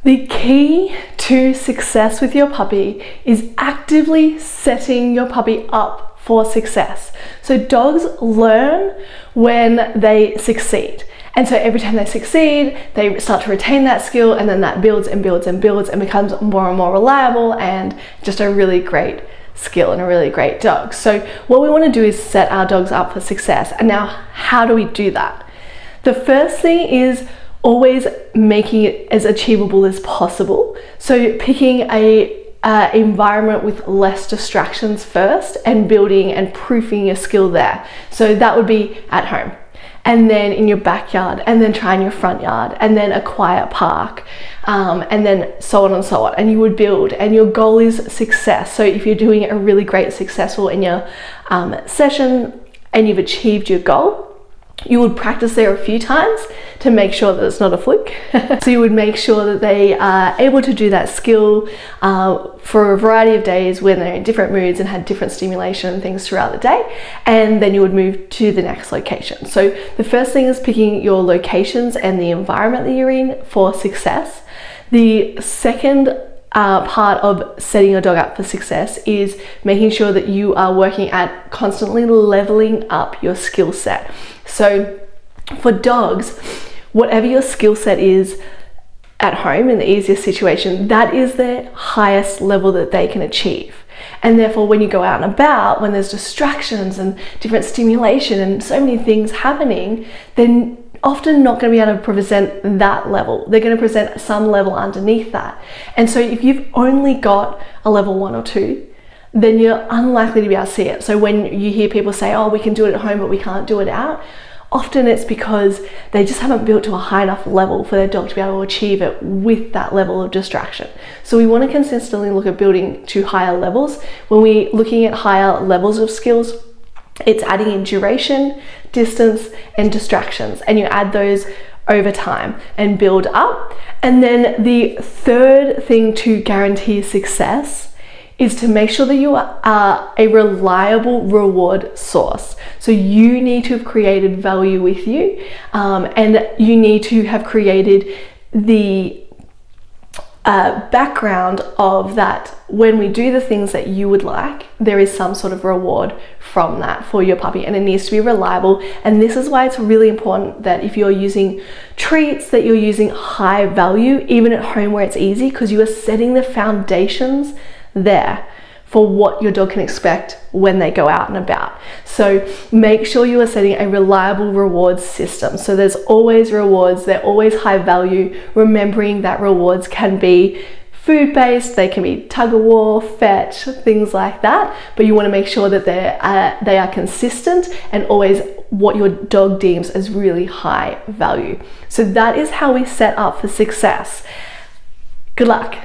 The key to success with your puppy is actively setting your puppy up for success. So dogs learn when they succeed. And so every time they succeed, they start to retain that skill, and then that builds and builds and builds and becomes more and more reliable and just a really great skill and a really great dog. So what we want to do is set our dogs up for success. And now, how do we do that? The first thing is always making it as achievable as possible. So picking a environment with less distractions first and building and proofing your skill there. So that would be at home, and then in your backyard, and then try in your front yard, and then a quiet park, and then so on and so on. And you would build, and your goal is success. So if you're doing a really great successful in your session and you've achieved your goal, you would practice there a few times to make sure that it's not a fluke. So you would make sure that they are able to do that skill for a variety of days when they're in different moods and had different stimulation and things throughout the day. And then you would move to the next location. So the first thing is picking your locations and the environment that you're in for success. The second part of setting your dog up for success is making sure that you are working at constantly leveling up your skill set. So for dogs, whatever your skill set is at home in the easiest situation, that is the highest level that they can achieve. And therefore, when you go out and about, when there's distractions and different stimulation and so many things happening, then often not going to be able to present that level. They're going to present some level underneath that. And so if you've only got a level 1 or 2, then you're unlikely to be able to see it. So when you hear people say, oh, we can do it at home, but we can't do it out, often it's because they just haven't built to a high enough level for their dog to be able to achieve it with that level of distraction. So we want to consistently look at building to higher levels. When we're looking at higher levels of skills, it's adding in duration, distance, and distractions, and you add those over time and build up. And then the third thing to guarantee success is to make sure that you are a reliable reward source. So you need to have created value with you, and you need to have created the background of that. When we do the things that you would like, there is some sort of reward from that for your puppy, and it needs to be reliable. And this is why it's really important that if you're using treats, that you're using high value, even at home where it's easy, because you are setting the foundations there for what your dog can expect when they go out and about. So make sure you are setting a reliable reward system. So there's always rewards, they're always high value, remembering that rewards can be food-based, they can be tug-of-war, fetch, things like that, but you want to make sure that they are consistent and always what your dog deems as really high value. So that is how we set up for success. Good luck.